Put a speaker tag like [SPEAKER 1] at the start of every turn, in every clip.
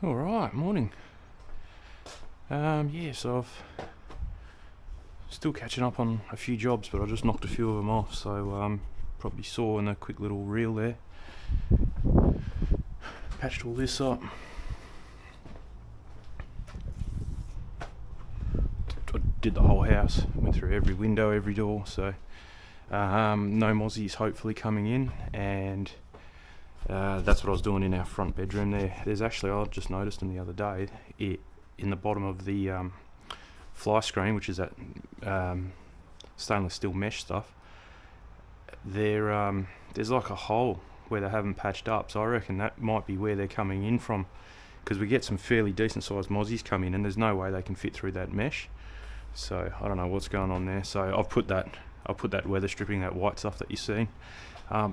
[SPEAKER 1] Alright, morning. Yeah, so I've still catching up on a few jobs, but I just knocked a few of them off, so probably saw in a quick little reel there. Patched all this up. I did the whole house, went through every window, every door, so no mozzies hopefully coming in, and that's what I was doing in our front bedroom there. There's actually, I just noticed them the other day, in the bottom of the fly screen, which is that stainless steel mesh stuff, there's like a hole where they haven't patched up, so I reckon that might be where they're coming in from, because we get some fairly decent sized mozzies come in and there's no way they can fit through that mesh. So I don't know what's going on there. So I'll put that weather stripping, that white stuff that you're seeing,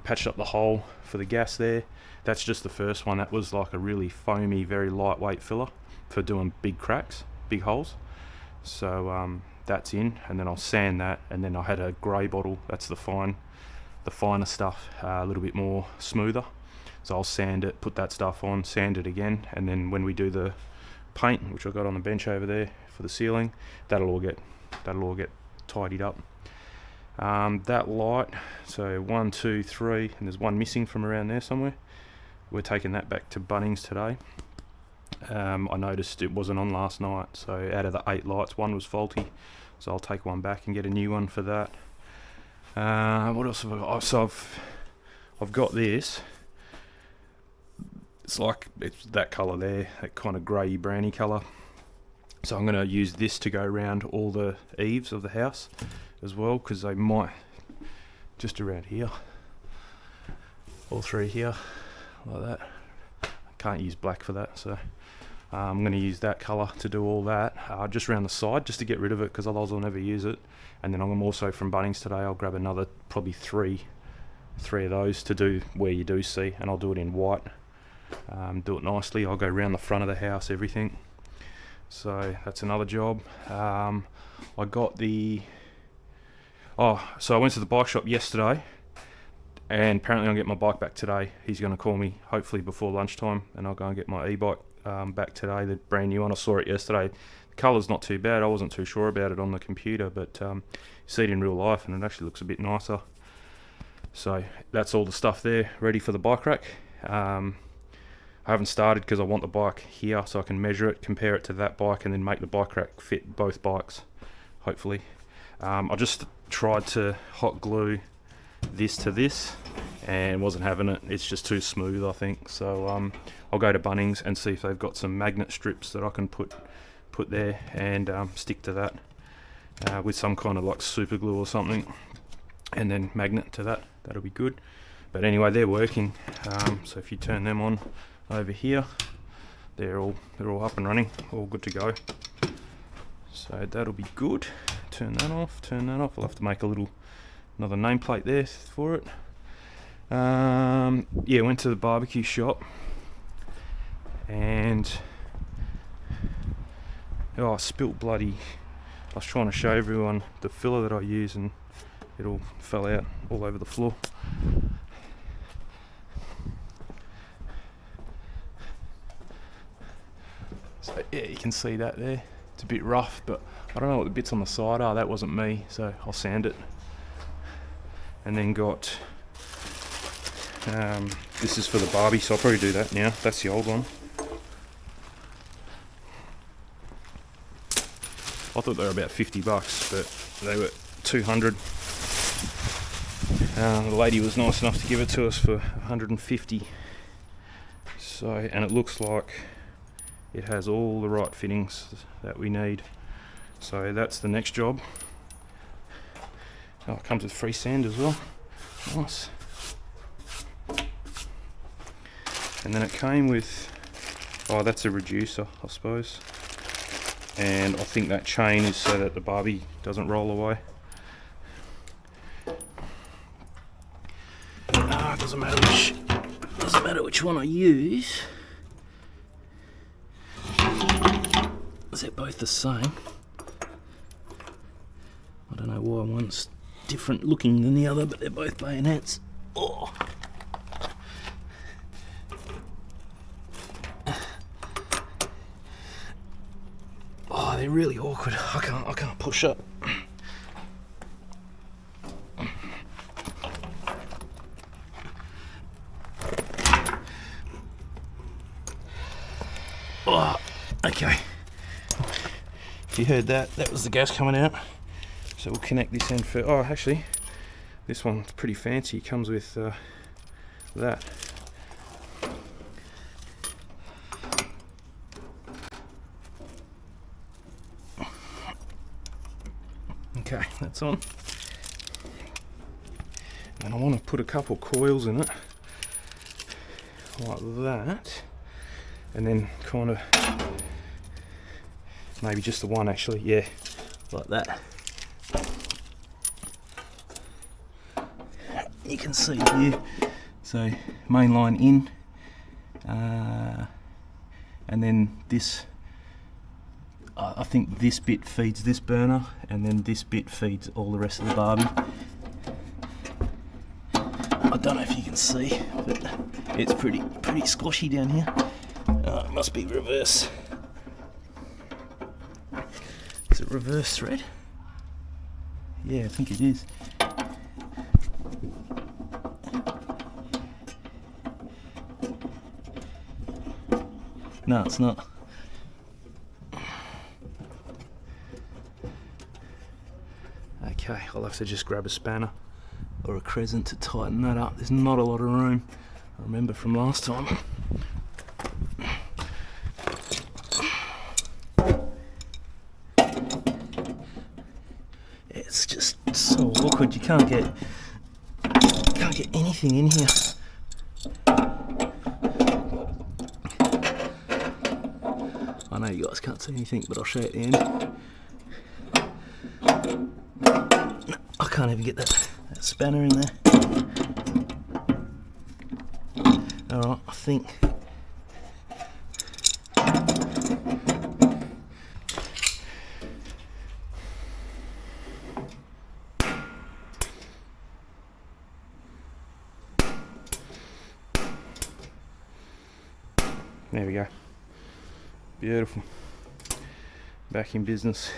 [SPEAKER 1] patched up the hole for the gas there. That's just the first one. That was like a really foamy, very lightweight filler for doing big cracks, big holes. So that's in, and then I'll sand that, and then I had a grey bottle, that's the finer stuff, a little bit more smoother. So I'll sand it, put that stuff on, sand it again, and then when we do the paint, which I've got on the bench over there for the ceiling, that'll all get tidied up. That light, so 1, 2, 3, and there's one missing from around there somewhere. We're taking that back to Bunnings today. I noticed it wasn't on last night, so out of the 8 lights, one was faulty, so I'll take one back and get a new one for that. What else have I got? Oh, so I've got this. It's that colour there, that kind of grey browny colour. So I'm going to use this to go around all the eaves of the house as well, because they might, just around here, all three here, like that. I can't use black for that, so I'm going to use that colour to do all that, just around the side, just to get rid of it, because otherwise I'll never use it. And then I'm also from Bunnings today, I'll grab another probably three of those to do where you do see, and I'll do it in white. Do it nicely. I'll go around the front of the house, everything. So that's another job. I got so I went to the bike shop yesterday, and apparently I'll get my bike back today. He's going to call me hopefully before lunchtime, and I'll go and get my e-bike back today, the brand new one. I saw it yesterday. The colour's not too bad. I wasn't too sure about it on the computer, but you see it in real life and it actually looks a bit nicer. So that's all the stuff there ready for the bike rack. I haven't started because I want the bike here so I can measure it, compare it to that bike, and then make the bike rack fit both bikes, hopefully. I just tried to hot glue this to this and wasn't having it. It's just too smooth, I think. So I'll go to Bunnings and see if they've got some magnet strips that I can put there and stick to that with some kind of like super glue or something, and then magnet to that. That'll be good. But anyway, they're working. So if you turn them on over here, they're all up and running, all good to go. So that'll be good. Turn that off. I'll have to make another nameplate there for it. Yeah, went to the barbecue shop, and I spilt bloody. I was trying to show everyone the filler that I use, and it all fell out all over the floor. So yeah, you can see that there. It's a bit rough, but I don't know what the bits on the side are. That wasn't me, so I'll sand it. And then got this is for the Barbie, so I'll probably do that now. That's the old one. I thought they were about $50, but they were 200. The lady was nice enough to give it to us for 150. So, and it looks like it has all the right fittings that we need. So that's the next job. Oh, it comes with free sand as well. Nice. And then it came with, that's a reducer, I suppose. And I think that chain is so that the Barbie doesn't roll away. It doesn't matter which one I use. They're both the same. I don't know why one's different looking than the other, but they're both bayonets. Oh. they're really awkward. I can't push up. Oh, okay. If you heard that, that was the gas coming out. So we'll connect this end for. Oh, actually, this one's pretty fancy. It comes with that. Okay, that's on. And I want to put a couple coils in it, like that, and then kind of maybe just the one actually, yeah, like that. You can see here, so main line in, and then this, I think this bit feeds this burner, and then this bit feeds all the rest of the barbie. I don't know if you can see, but it's pretty squashy down here. It must be reverse. Is it reverse thread? Yeah, I think it is. No, it's not. Okay, I'll have to just grab a spanner or a crescent to tighten that up. There's not a lot of room, I remember from last time. It's just so awkward, you can't get anything in here. I know you guys can't see anything, but I'll show you at the end. No, I can't even get that spanner in there. Alright, I think. There we go. Beautiful. Back in business.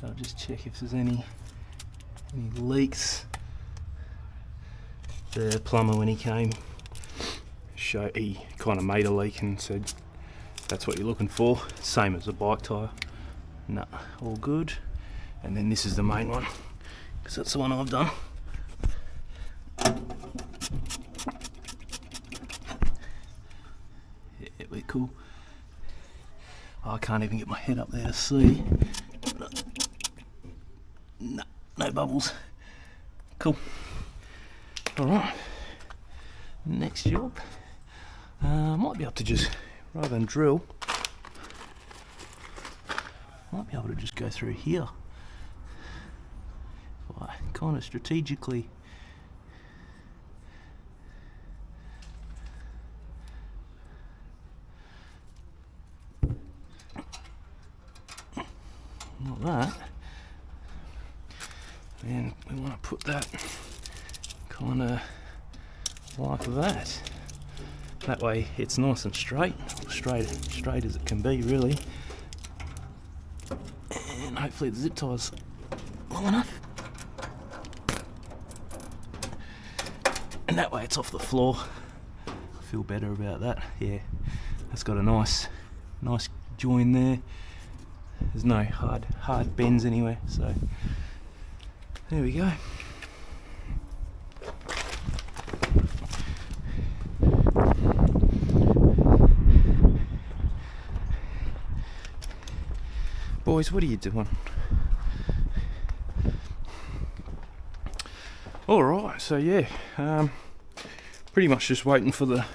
[SPEAKER 1] I'll just check if there's any leaks. The plumber, when he came, he kind of made a leak and said that's what you're looking for. Same as a bike tyre. No, all good. And then this is the main one, because that's the one I've done. Yeah, we're cool. I can't even get my head up there to see. No bubbles. Cool. Alright. Next job. Might be able to just, rather than drill, might be able to just go through here. Kind of strategically. Like that. And we want to put that kind of like that. That way it's nice and straight as it can be, really. And hopefully the zip tie's long enough. And that way it's off the floor. I feel better about that. Yeah, that's got a nice join there. There's no hard bends anywhere, so there we go. Boys, what are you doing? Alright, so yeah, pretty much just waiting for the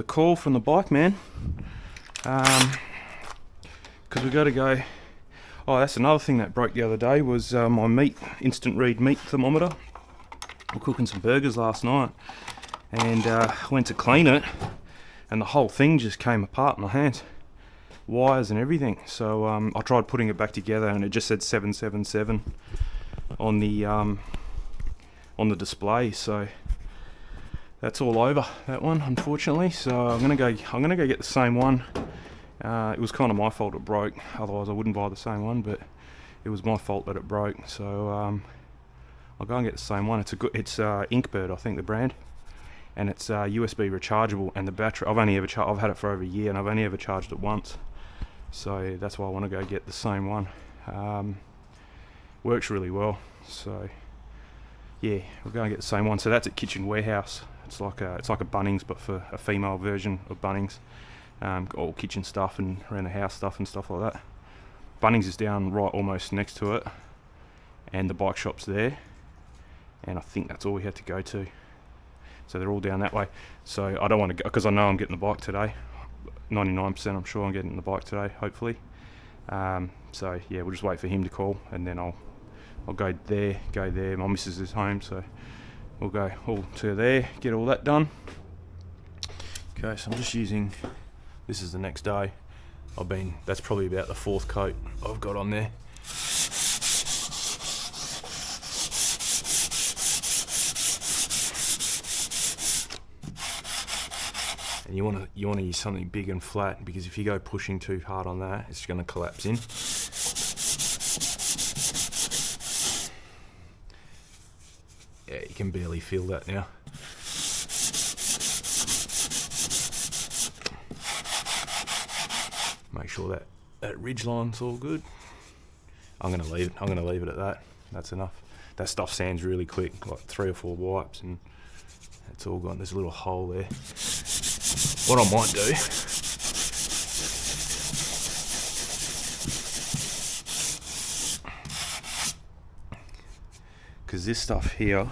[SPEAKER 1] call from the bike man, because we got to go. Oh, that's another thing that broke the other day was my instant read meat thermometer. We're cooking some burgers last night, and went to clean it, and the whole thing just came apart in my hands, wires and everything. So I tried putting it back together, and it just said 777 on the display. So that's all over, that one, unfortunately. So I'm gonna go get the same one. It was kind of my fault it broke, otherwise I wouldn't buy the same one, but it was my fault that it broke. So I'll go and get the same one. It's Inkbird, I think, the brand, and it's USB rechargeable, and the battery, I've had it for over a year, and I've only ever charged it once. So that's why I want to go get the same one. Works really well. So yeah, we're going to get the same one. So that's at Kitchen Warehouse. It's like a Bunnings, but for a female version of Bunnings. All kitchen stuff and around the house stuff and stuff like that. Bunnings is down right almost next to it, and the bike shop's there, and I think that's all we had to go to. So they're all down that way. So I don't want to go, because I know I'm getting the bike today. 99% I'm sure I'm getting the bike today, hopefully. So yeah, we'll just wait for him to call, and then I'll go there. My missus is home, so we'll go all to there, get all that done. Okay, so I'm just using, this is the next day. That's probably about the fourth coat I've got on there. And you want to use something big and flat, because if you go pushing too hard on that, it's going to collapse in. Yeah, you can barely feel that now. Make sure that ridge line's all good. I'm going to leave it at that. That's enough. That stuff sands really quick, like 3 or 4 wipes, and it's all gone. There's a little hole there. What I might do, because this stuff here,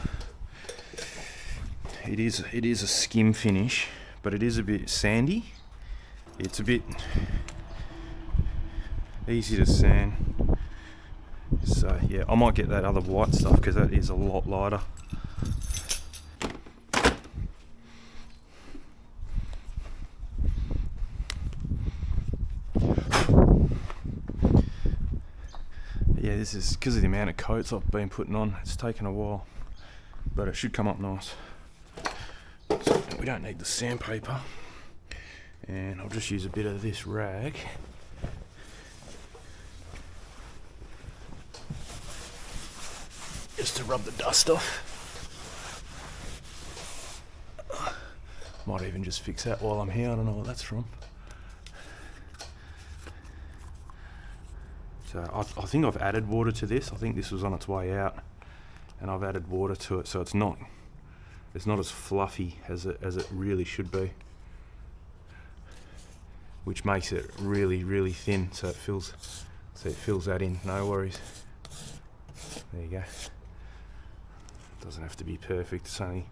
[SPEAKER 1] it is a skim finish, but it is a bit sandy. It's a bit easy to sand. So yeah, I might get that other white stuff, because that is a lot lighter. Yeah, this is because of the amount of coats I've been putting on. It's taken a while, but it should come up nice. So we don't need the sandpaper, and I'll just use a bit of this rag. Just to rub the dust off. Might even just fix that while I'm here. I don't know what that's from. So I think I've added water to this. I think this was on its way out, and I've added water to it, so it's not as fluffy as it really should be, which makes it really, really thin, so it fills that in. No worries. There you go. Doesn't have to be perfect. It's only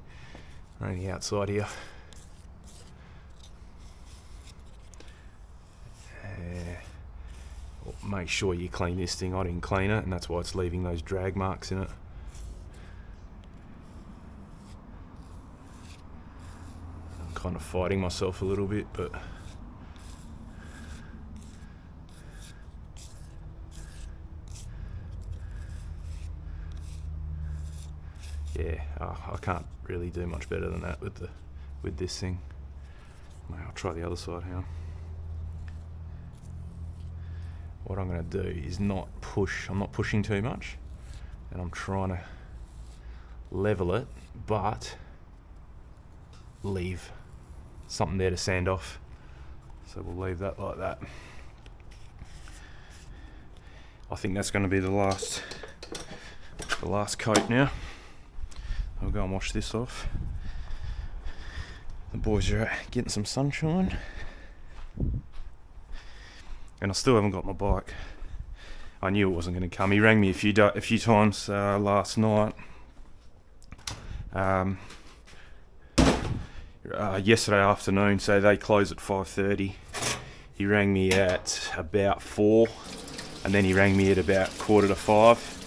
[SPEAKER 1] outside here. Make sure you clean this thing. I didn't clean it, and that's why it's leaving those drag marks in it. I'm kind of fighting myself a little bit, but yeah, I can't really do much better than that with this thing. I'll try the other side. Hang on. What I'm going to do is not push. I'm not pushing too much, and I'm trying to level it, but leave something there to sand off. So we'll leave that like that. I think that's going to be the last coat now. I'll go and wash this off. The boys are getting some sunshine, and I still haven't got my bike. I knew it wasn't going to come. He rang me a few times last night. Yesterday afternoon, so they close at 5:30. He rang me at about 4, and then he rang me at about 4:45.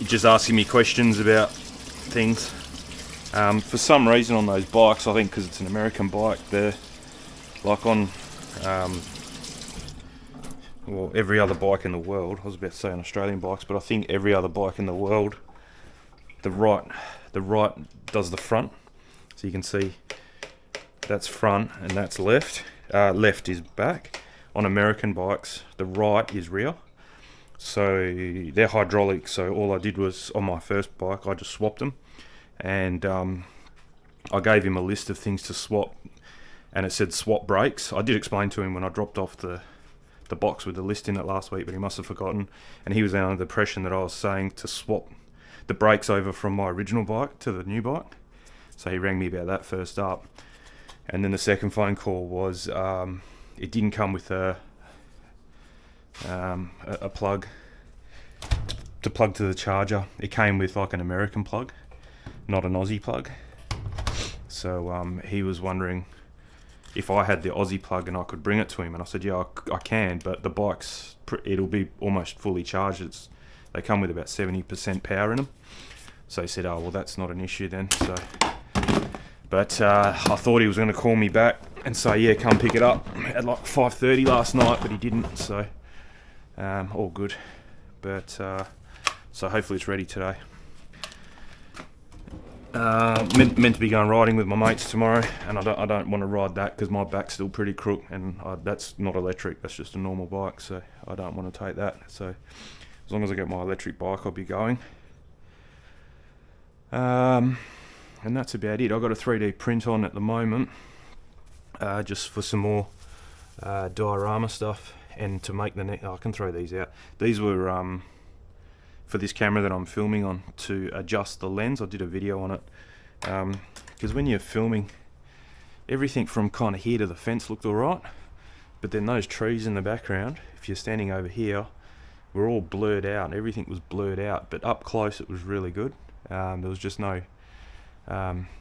[SPEAKER 1] Just asking me questions about things. For some reason on those bikes, I think because it's an American bike, they're like on every other bike in the world. I was about to say on Australian bikes, but I think every other bike in the world, the right does the front. So you can see that's front and that's left. Left is back. On American bikes, the right is rear. So they're hydraulic. So all I did was, on my first bike, I just swapped them. And I gave him a list of things to swap. And it said swap brakes. I did explain to him when I dropped off the box with the list in it last week, but he must have forgotten. And he was under the impression that I was saying to swap the brakes over from my original bike to the new bike. So he rang me about that first up. And then the second phone call was, it didn't come with a plug to plug to the charger. It came with like an American plug, not an Aussie plug. So he was wondering if I had the Aussie plug and I could bring it to him. And I said, yeah, I can, but the bike's, it'll be almost fully charged. They come with about 70% power in them. So he said, oh, well, that's not an issue then. So, but I thought he was going to call me back and say, yeah, come pick it up at like 5:30 last night, but he didn't. So all good. But so hopefully it's ready today. Meant to be going riding with my mates tomorrow, and I don't want to ride that because my back's still pretty crook, and that's not electric. That's just a normal bike, so I don't want to take that. So as long as I get my electric bike, I'll be going. And that's about it. I've got a 3D print on at the moment, just for some more diorama stuff, and to make I can throw these out. These were for this camera that I'm filming on, to adjust the lens. I did a video on it, because when you're filming, everything from kind of here to the fence looked alright, but then those trees in the background, if you're standing over here, were all blurred out. Everything was blurred out, but up close it was really good. There was just no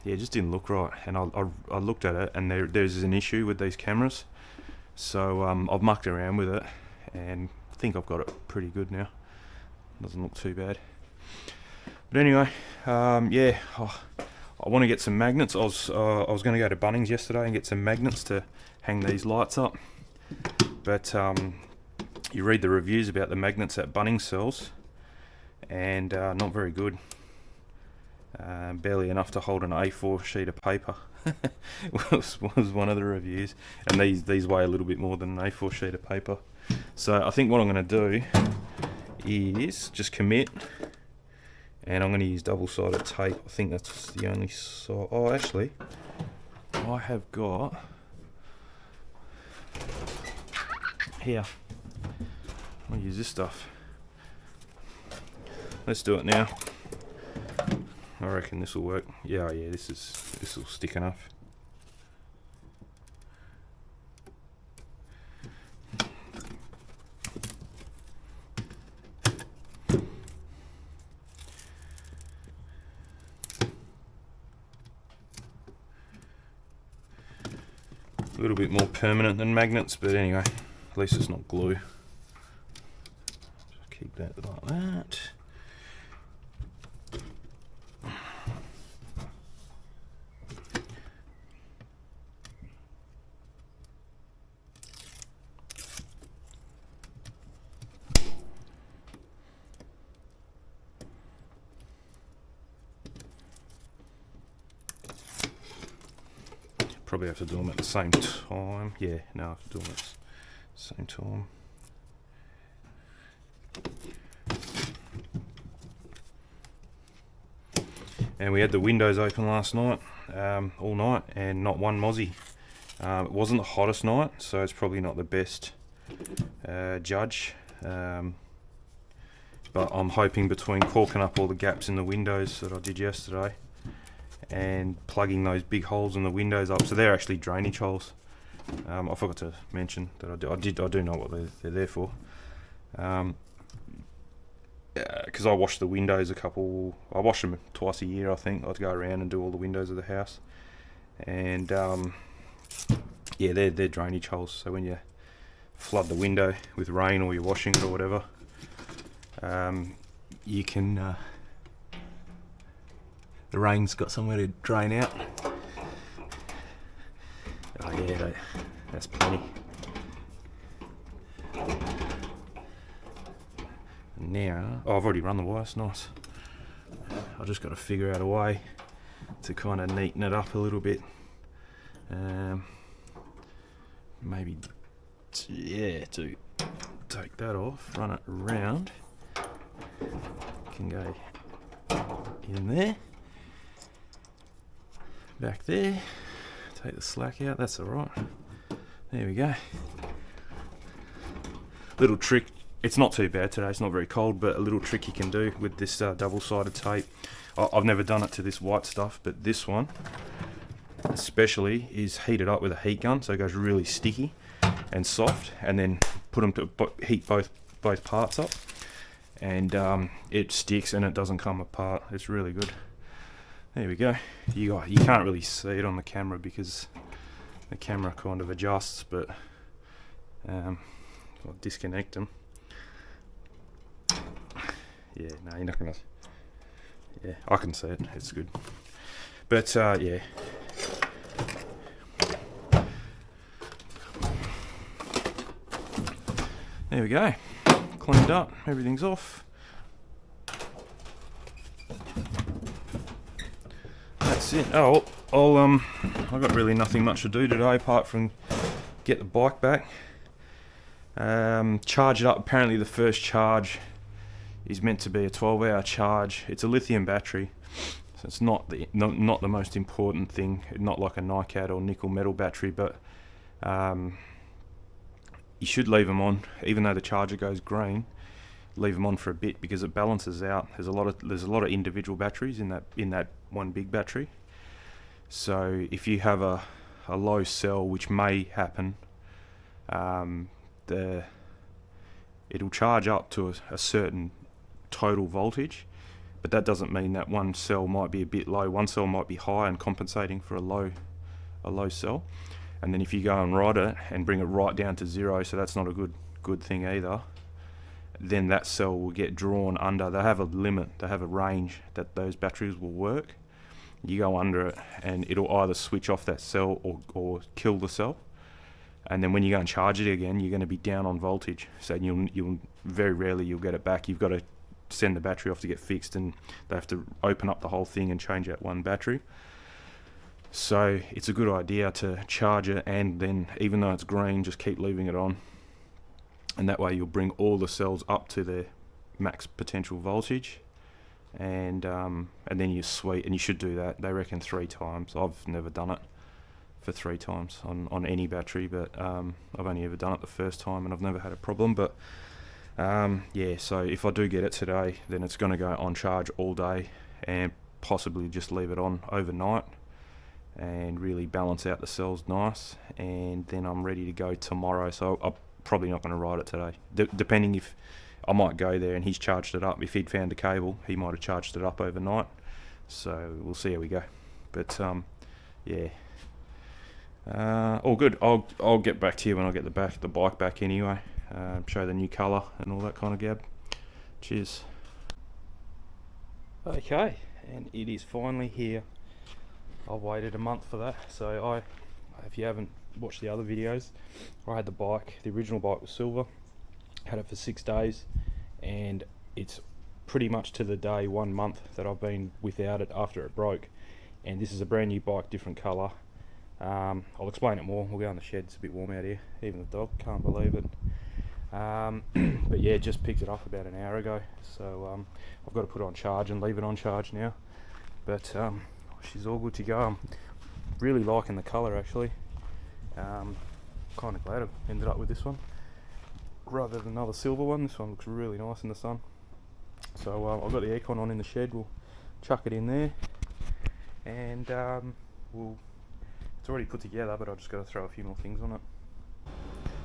[SPEAKER 1] it just didn't look right, and I looked at it, and there's an issue with these cameras. So I've mucked around with it, and I think I've got it pretty good now. Doesn't look too bad. But anyway, yeah, I want to get some magnets. I was going to go to Bunnings yesterday and get some magnets to hang these lights up, but you read the reviews about the magnets that Bunnings sells, and not very good. Barely enough to hold an A4 sheet of paper. was one of the reviews, and these weigh a little bit more than an A4 sheet of paper. So I think what I'm going to do is just commit, and I'm going to use double-sided tape. I think that's the only side. Oh, actually, I have got here. I'll use this stuff. Let's do it now. I reckon this will work. Yeah, this will stick enough. A little bit more permanent than magnets, but anyway, at least it's not glue. Just keep that like that. Probably have to do them at the same time. Yeah, no, I have to do them at the same time. And we had the windows open last night, all night, and not one mozzie. It wasn't the hottest night, so it's probably not the best judge. But I'm hoping between corking up all the gaps in the windows that I did yesterday and plugging those big holes in the windows up, so they're actually drainage holes. I forgot to mention that I do know what they're there for. Because I wash the windows I wash them twice a year, I think. I'd go around and do all the windows of the house, and yeah, they're drainage holes. So when you flood the window with rain or you're washing it or whatever, you can the rain's got somewhere to drain out. Oh yeah, that's plenty. Now, I've already run the wires, nice. I've just got to figure out a way to kind of neaten it up a little bit. Maybe, to take that off, run it around. Can go in there, back there, take the slack out, that's alright. There we go. Little trick. It's not too bad today, it's not very cold, but a little trick you can do with this double-sided tape. I've never done it to this white stuff, but this one especially is heated up with a heat gun, so it goes really sticky and soft, and then put them to heat both parts up, and it sticks and it doesn't come apart. It's really good. There we go. You can't really see it on the camera because the camera kind of adjusts, but I'll disconnect them. Yeah, no, you're not gonna. Yeah, I can see it. It's good. But yeah. There we go. Cleaned up. Everything's off. That's it. Oh, I've got really nothing much to do today apart from get the bike back. Charge it up. Apparently, the first charge is meant to be a 12-hour charge. It's a lithium battery, so it's not the most important thing. Not like a NiCad or nickel metal battery, but you should leave them on, even though the charger goes green. Leave them on for a bit because it balances out. There's a lot of individual batteries in that one big battery. So if you have a low cell, which may happen, it'll charge up to a certain total voltage, but that doesn't mean that one cell might be a bit low. One cell might be high and compensating for a low cell, and then if you go and ride it and bring it right down to zero, so that's not a good thing either, then that cell will get drawn under. They have a limit, they have a range that those batteries will work. You go under it and it'll either switch off that cell or kill the cell, and then when you go and charge it again, you're going to be down on voltage, so you'll very rarely you'll get it back. You've got to send the battery off to get fixed, and they have to open up the whole thing and change out one battery. So it's a good idea to charge it, and then even though it's green, just keep leaving it on, and that way you'll bring all the cells up to their max potential voltage, and then you're sweet. And you should do that, they reckon 3 times. I've never done it for 3 times on any battery, but I've only ever done it the first time and I've never had a problem. But yeah, so if I do get it today, then it's going to go on charge all day and possibly just leave it on overnight and really balance out the cells nice, and then I'm ready to go tomorrow. So I'm probably not going to ride it today, depending if I might go there and he's charged it up. If he'd found a cable, he might have charged it up overnight, so we'll see how we go. But yeah, all good. I'll get back to you when I get the bike back anyway. Show the new colour and all that kind of gab. Cheers. Okay, and it is finally here. I waited a month for that. So if you haven't watched the other videos, I had the bike. The original bike was silver. Had it for 6 days, and it's pretty much to the day 1 month that I've been without it after it broke. And this is a brand new bike, different colour. I'll explain it more. We'll go in the shed. It's a bit warm out here. Even the dog can't believe it. But yeah, just picked it up about an hour ago, so I've got to put it on charge and leave it on charge now. But she's all good to go. I'm really liking the colour actually. Kind of glad I ended up with this one rather than another silver one. This one looks really nice in the sun. So I've got the aircon on in the shed. We'll chuck it in there, and it's already put together, but I've just got to throw a few more things on it.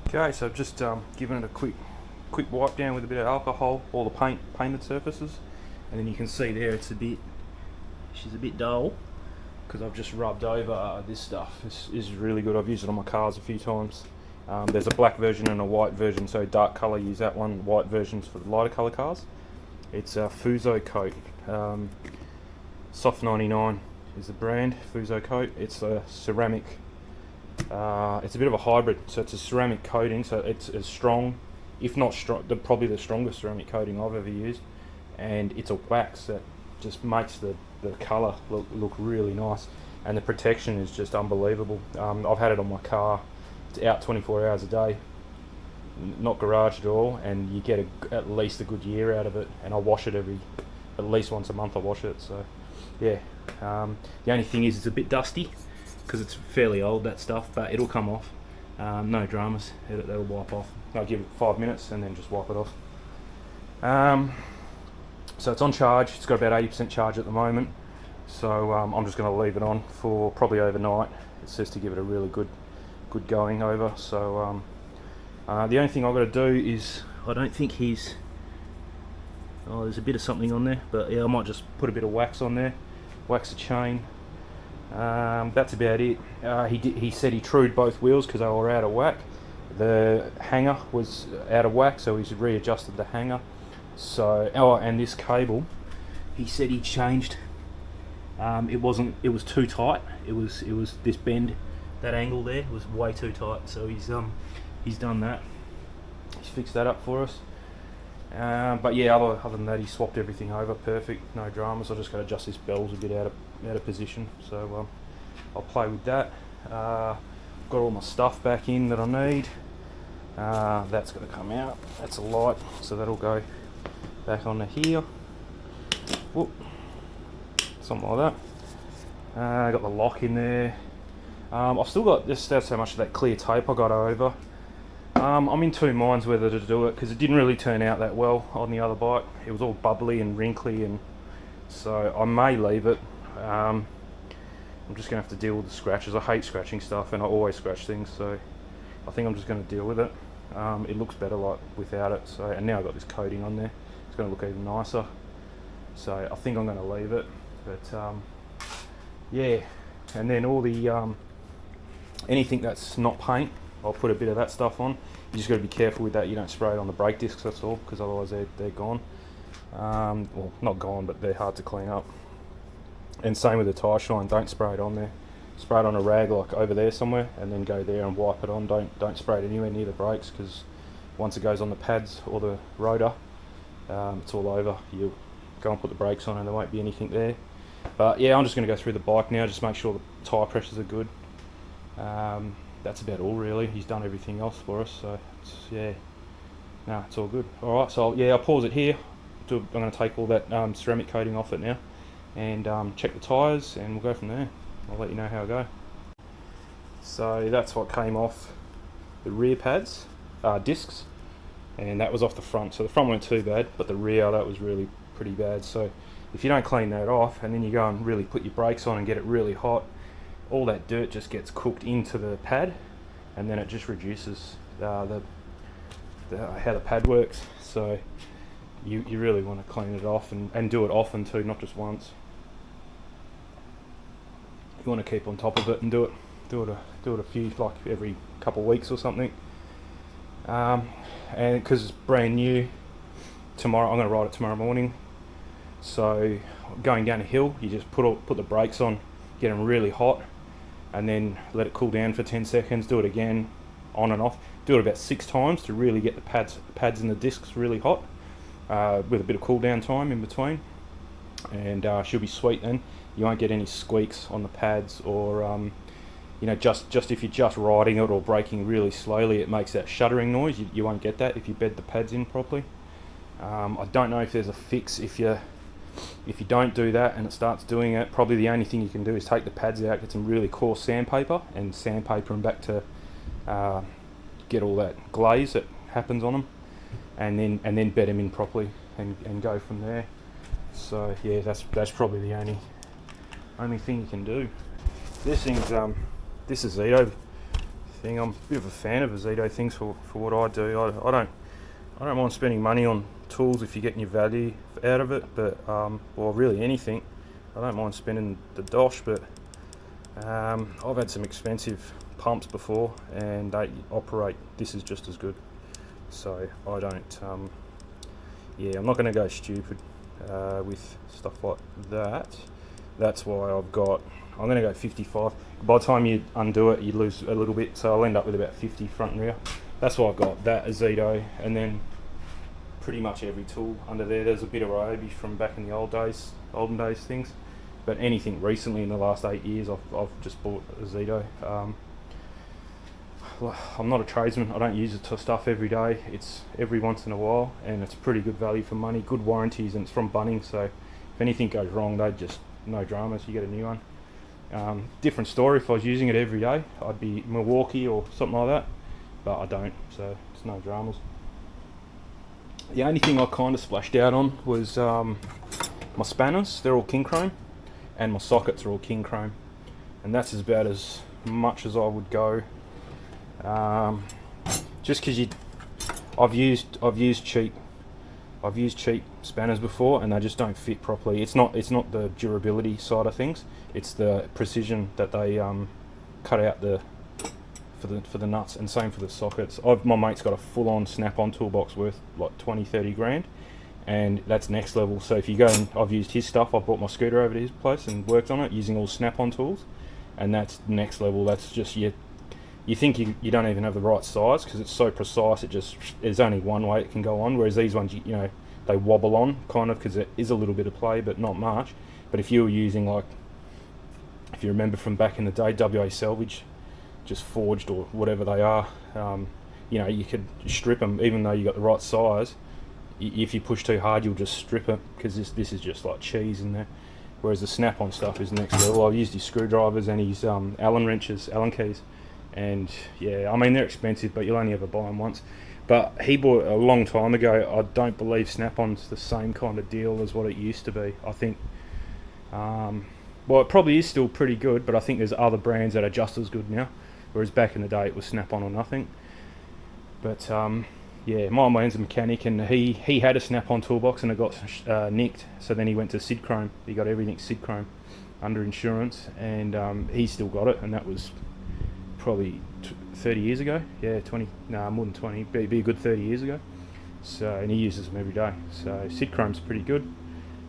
[SPEAKER 1] Okay, so I've just given it a quick wipe down with a bit of alcohol, all the painted surfaces, and then you can see there she's a bit dull because I've just rubbed over this stuff. This is really good. I've used it on my cars a few times. There's a black version and a white version, so dark colour use that one, white version's for the lighter colour cars. It's a Fuso Coat. Soft 99 is the brand, Fuso Coat. It's a ceramic, it's a bit of a hybrid, so it's a ceramic coating, so it's as strong, if not strong, probably the strongest ceramic coating I've ever used, and it's a wax that just makes the colour look really nice, and the protection is just unbelievable. I've had it on my car. It's out 24 hours a day, not garaged at all, and you get at least a good year out of it. And I wash it at least once a month. I wash it, so yeah. The only thing is it's a bit dusty because it's fairly old, that stuff, but it'll come off. No dramas. That'll wipe off. I'll give it 5 minutes and then just wipe it off. So it's on charge. It's got about 80% charge at the moment, so I'm just going to leave it on for probably overnight. It says to give it a really good going over. So the only thing I've got to do is, I don't think there's a bit of something on there, but yeah, I might just put a bit of wax on there, wax the chain. That's about it. He said he trued both wheels because they were out of whack. The hanger was out of whack, so he's readjusted the hanger. So and this cable, he said he changed. It was too tight. It was this bend, that angle there was way too tight. So he's done that. He's fixed that up for us. But yeah, other than that, he swapped everything over. Perfect, no dramas. I just got to adjust this bells a bit out of position. So I'll play with that. Got all my stuff back in that I need. That's going to come out. That's a light, so that'll go back onto here. Whoop. Something like that. Got the lock in there. I've still got this. That's how much of that clear tape I got over. I'm in two minds whether to do it because it didn't really turn out that well on the other bike. It was all bubbly and wrinkly, and so I may leave it. I'm just going to have to deal with the scratches. I hate scratching stuff, and I always scratch things, so I think I'm just going to deal with it. It looks better like without it. So, and now I've got this coating on there. It's going to look even nicer. So I think I'm going to leave it. But yeah, and then all the anything that's not paint, I'll put a bit of that stuff on. You just got to be careful with that. You don't spray it on the brake discs, that's all, because otherwise they're gone. Well, not gone, but they're hard to clean up. And same with the tyre shine. Don't spray it on there. Spray it on a rag like over there somewhere, and then go there and wipe it on. Don't spray it anywhere near the brakes, because once it goes on the pads or the rotor, it's all over. You'll go and put the brakes on and there won't be anything there. But yeah, I'm just going to go through the bike now, just make sure the tyre pressures are good. That's about all really. He's done everything else for us, so it's all good. Alright, so I'll pause it here. I'm going to take all that ceramic coating off it now, and check the tyres, and we'll go from there. I'll let you know how I go. So that's what came off the rear pads, discs, and that was off the front. So the front weren't too bad, but the rear, that was really pretty bad. So if you don't clean that off, and then you go and really put your brakes on and get it really hot, all that dirt just gets cooked into the pad, and then it just reduces how the pad works. So you really want to clean it off, and do it often too, not just once. You want to keep on top of it and do it a few, like every couple of weeks or something. And because it's brand new, tomorrow I'm going to ride it tomorrow morning. So going down a hill, you just put the brakes on, get them really hot, and then let it cool down for 10 seconds. Do it again, on and off. Do it about 6 times to really get the pads and the discs really hot, with a bit of cool down time in between, and she'll be sweet then. You won't get any squeaks on the pads or just if you're just riding it or braking really slowly, it makes that shuddering noise. You won't get that if you bed the pads in properly. I don't know if there's a fix if you don't do that and it starts doing it. Probably the only thing you can do is take the pads out, get some really coarse sandpaper, and sandpaper them back to get all that glaze that happens on them, and then bed them in properly and go from there. So yeah, that's probably the only thing you can do. This thing's this Azido thing. I'm a bit of a fan of Azido things for what I do. I don't mind spending money on tools if you're getting your value out of it, but well, really anything. I don't mind spending the dosh, but I've had some expensive pumps before and they operate. This is just as good, so I don't yeah, I'm not going to go stupid with stuff like that. That's why I'm going to go 55. By the time you undo it, you lose a little bit, so I'll end up with about 50 front and rear. That's why I've got that Azido, and then pretty much every tool under there. There's a bit of Ryobi from back in the olden days things, but anything recently in the last 8 years, I've just bought Azido. I'm not a tradesman. I don't use it to stuff every day. It's every once in a while, and it's pretty good value for money. Good warranties, and it's from Bunnings, so if anything goes wrong, they just no dramas. You get a new one. Different story if I was using it every day. I'd be Milwaukee or something like that, but I don't, so it's no dramas. The only thing I kind of splashed out on was my spanners. They're all king chrome, and my sockets are all king chrome, and that's about as much as I would go. Just because I've used cheap spanners before, and they just don't fit properly. It's not the durability side of things. It's the precision that they cut out for the nuts, and same for the sockets. My mate's got a full-on snap-on toolbox worth like 20-30 grand, and that's next level. So if you go and I've used his stuff, I brought my scooter over to his place and worked on it using all snap-on tools, and that's next level. That's just you think you don't even have the right size because it's so precise. There's only one way it can go on, whereas these ones, they wobble on kind of because there is a little bit of play, but not much. But if you were using, like, if you remember from back in the day, WA Selvage, just forged or whatever they are, you could strip them even though you got the right size. If you push too hard, you'll just strip it because this is just like cheese in there. Whereas the snap-on stuff is next level. I've used his screwdrivers and his Allen wrenches, Allen keys. And yeah, I mean, they're expensive, but you'll only ever buy them once. But he bought a long time ago. I don't believe Snap-on's the same kind of deal as what it used to be. I think, well, it probably is still pretty good, but I think there's other brands that are just as good now. Whereas back in the day, it was Snap-on or nothing. But yeah, my man's a mechanic, and he had a Snap-on toolbox, and it got nicked. So then he went to Sid Chrome. He got everything Sid Chrome under insurance, and he still got it, and that was probably 30 years ago. Yeah, more than 20, be a good 30 years ago. So, and he uses them every day. So Sid Chrome's pretty good.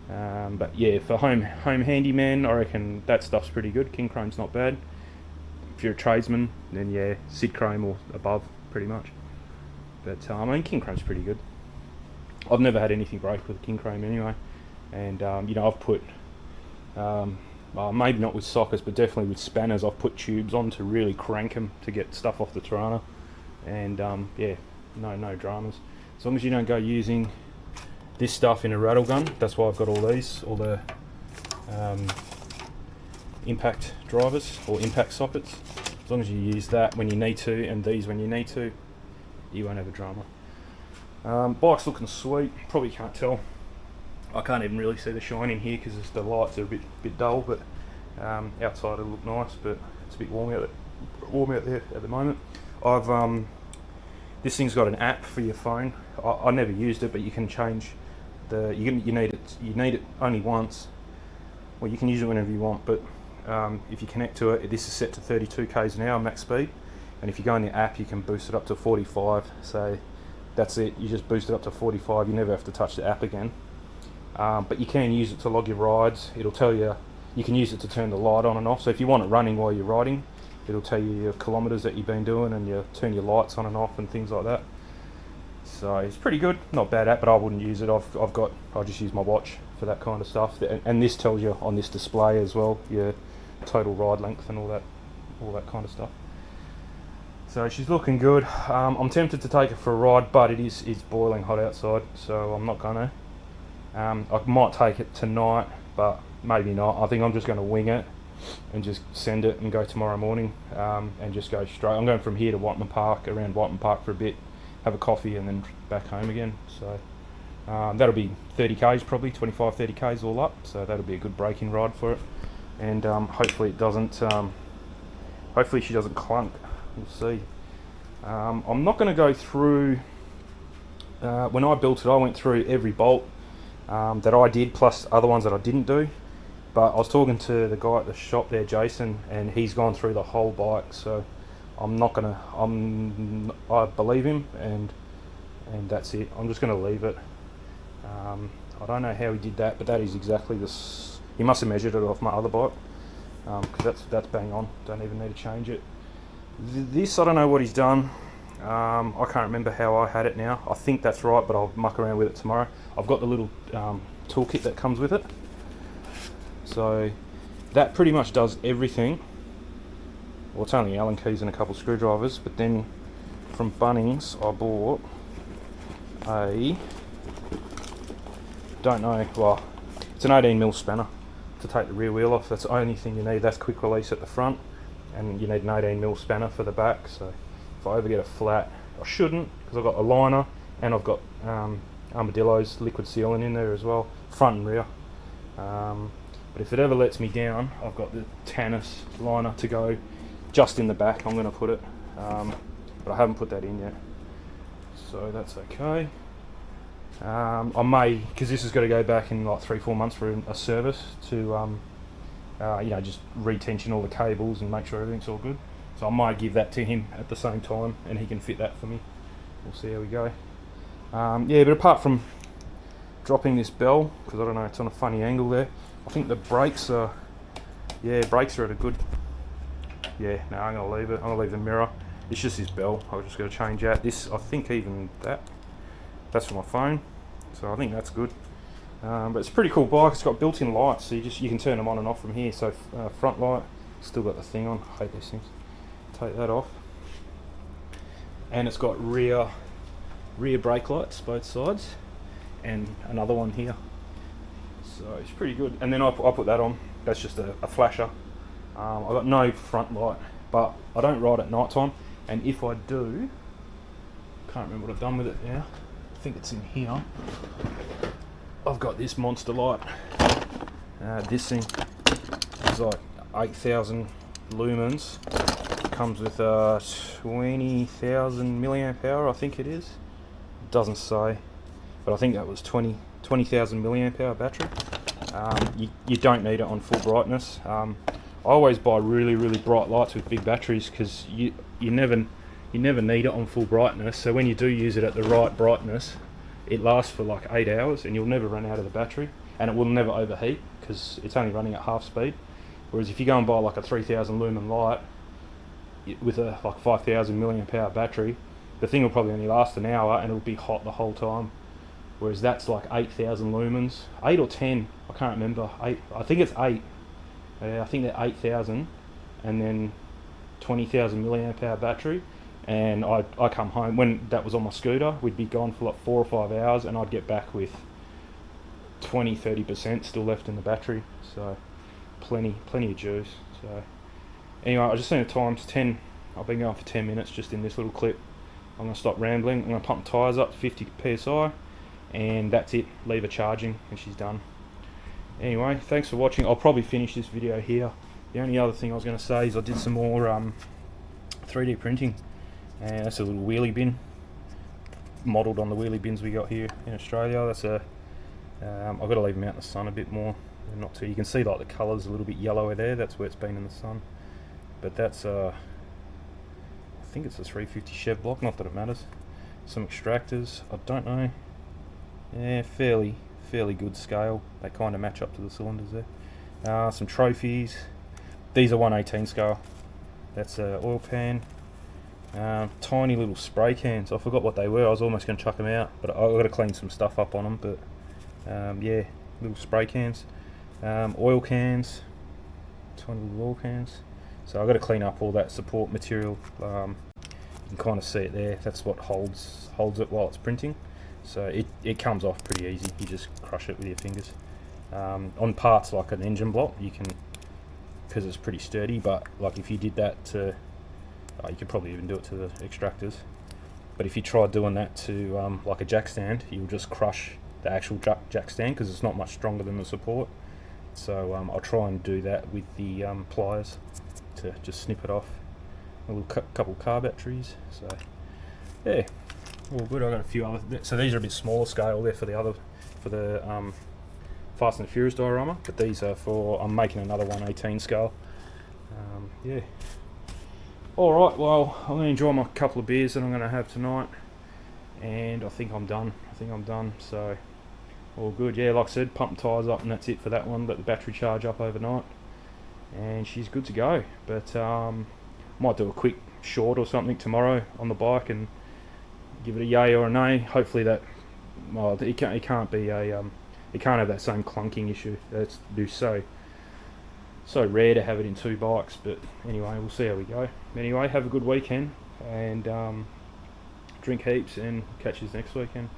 [SPEAKER 1] But yeah, for home handyman, I reckon that stuff's pretty good. King Chrome's not bad. If you're a tradesman, then yeah, Sid Chrome or above, pretty much. But I mean, King Chrome's pretty good. I've never had anything break with King Chrome anyway. And I've put maybe not with sockets, but definitely with spanners, I've put tubes on to really crank them to get stuff off the Torana, and yeah, no dramas. As long as you don't go using this stuff in a rattle gun. That's why I've got all the impact drivers or impact sockets. As long as you use that when you need to, and these when you need to, you won't have a drama. Bike's looking sweet. Probably can't tell. I can't even really see the shine in here because the lights are a bit dull, but outside it'll look nice, but it's a bit warm out there at the moment. This thing's got an app for your phone. I never used it, but you can change you need it only once. Well, you can use it whenever you want, but if you connect to it, this is set to 32 k's an hour max speed, and if you go in the app, you can boost it up to 45. So that's it. You just boost it up to 45. You never have to touch the app again. But you can use it to log your rides. It'll tell you. You can use it to turn the light on and off. So if you want it running while you're riding, it'll tell you your kilometres that you've been doing, and you turn your lights on and off and things like that. So it's pretty good. Not bad app, but I wouldn't use it. I just use my watch for that kind of stuff. And this tells you on this display as well your total ride length and all that all that kind of stuff. So she's looking good. I'm tempted to take her for a ride, but it's boiling hot outside, so I'm not gonna. I might take it tonight, but maybe not. I think I'm just going to wing it and just send it and go tomorrow morning, and just go straight. I'm going from here to Whiteman Park, around Whiteman Park for a bit, have a coffee, and then back home again. So that'll be 30 k's, probably 25, 30 k's all up. So that'll be a good break-in ride for it, and hopefully it doesn't. Hopefully she doesn't clunk. We'll see. I'm not going to go through. When I built it, I went through every bolt that I did, plus other ones that I didn't do. But I was talking to the guy at the shop there, Jason, and he's gone through the whole bike. So I'm not gonna. I believe him, and that's it. I'm just gonna leave it. I don't know how he did that, but that is exactly this. He must have measured it off my other bike, because that's bang on. Don't even need to change it. This, I don't know what he's done. I can't remember how I had it now. I think that's right, but I'll muck around with it tomorrow. I've got the little toolkit that comes with it. So that pretty much does everything. Well, it's only Allen keys and a couple screwdrivers, but then from Bunnings I bought it's an 18mm spanner to take the rear wheel off. That's the only thing you need. That's quick release at the front, and you need an 18mm spanner for the back. So if I ever get a flat, I shouldn't, because I've got a liner and I've got Armadillo's liquid sealing in there as well, front and rear. But if it ever lets me down, I've got the Tannis liner to go just in the back. I'm going to put it, but I haven't put that in yet, so that's okay. I may, because this is going to go back in like 3-4 months for a service to just retension all the cables and make sure everything's all good. So I might give that to him at the same time, and he can fit that for me. We'll see how we go. But apart from dropping this bell, because I don't know, it's on a funny angle there. I think the brakes are at a good. Yeah, no, I'm gonna leave it. I'm gonna leave the mirror. It's just this bell. I was just gonna change out this. I think even that's for my phone, so I think that's good. But it's a pretty cool bike. It's got built-in lights, so you can turn them on and off from here. So front light, still got the thing on. I hate these things. Take that off, and it's got rear brake lights both sides, and another one here. So it's pretty good. And then I put that on. That's just a flasher. I've got no front light, but I don't ride at night time, and if I do, can't remember what I've done with it now. I think it's in here. I've got this monster light. This thing is like 8,000 lumens. Comes with 20,000 milliamp hour, I think it is. It doesn't say, but I think that was 20,000 milliamp hour battery. You don't need it on full brightness. I always buy really bright lights with big batteries, because you never need it on full brightness. So when you do use it at the right brightness, it lasts for like 8 hours, and you'll never run out of the battery, and it will never overheat because it's only running at half speed. Whereas if you go and buy like a 3,000 lumen light with a like 5,000 milliamp hour battery, the thing will probably only last an hour and it'll be hot the whole time. Whereas that's like 8,000 lumens, 8 or 10, I can't remember. I think it's 8. I think they're 8,000, and then 20,000 milliamp hour battery. And I come home, when that was on my scooter, we'd be gone for like 4 or 5 hours, and I'd get back with 20-30% still left in the battery. So plenty of juice. So anyway, I just seen the times 10. I've been going for 10 minutes just in this little clip. I'm going to stop rambling. I'm going to pump the tyres up to 50 psi, and that's it. Leave her charging, and she's done. Anyway, thanks for watching. I'll probably finish this video here. The only other thing I was going to say is I did some more 3D printing, and that's a little wheelie bin modelled on the wheelie bins we got here in Australia. That's I've got to leave them out in the sun a bit more. Not too. You can see like the colours a little bit yellower there. That's where it's been in the sun. But that's I think it's a 350 Chev block. Not that it matters. Some extractors. I don't know. Yeah, fairly good scale. They kind of match up to the cylinders there. Some trophies. These are 1/18 scale. That's a oil pan. Tiny little spray cans. I forgot what they were. I was almost going to chuck them out, but I've got to clean some stuff up on them. But yeah, little spray cans. Oil cans. Tiny little oil cans. So I've got to clean up all that support material. You can kind of see it there. That's what holds it while it's printing. So it comes off pretty easy. You just crush it with your fingers. On parts like an engine block, you can, because it's pretty sturdy, but like if you did that to, you could probably even do it to the extractors. But if you try doing that to like a jack stand, you'll just crush the actual jack stand because it's not much stronger than the support. So I'll try and do that with the pliers to just snip it off. A little couple car batteries. So yeah, all good. I've got a few other. So these are a bit smaller scale. They're for the Fast and Furious diorama, but these are for. I'm making another 118 scale. Yeah. All right. Well, I'm gonna enjoy my couple of beers that I'm gonna have tonight, and I think I'm done. So all good. Yeah, like I said, pump tyres up, and that's it for that one. Let the battery charge up overnight, and she's good to go. But might do a quick short or something tomorrow on the bike and give it a yay or a nay. Hopefully that, well, it can't be a it can't have that same clunking issue. It's so rare to have it in two bikes. But anyway, we'll see how we go. Anyway, have a good weekend and drink heaps and catch you next weekend.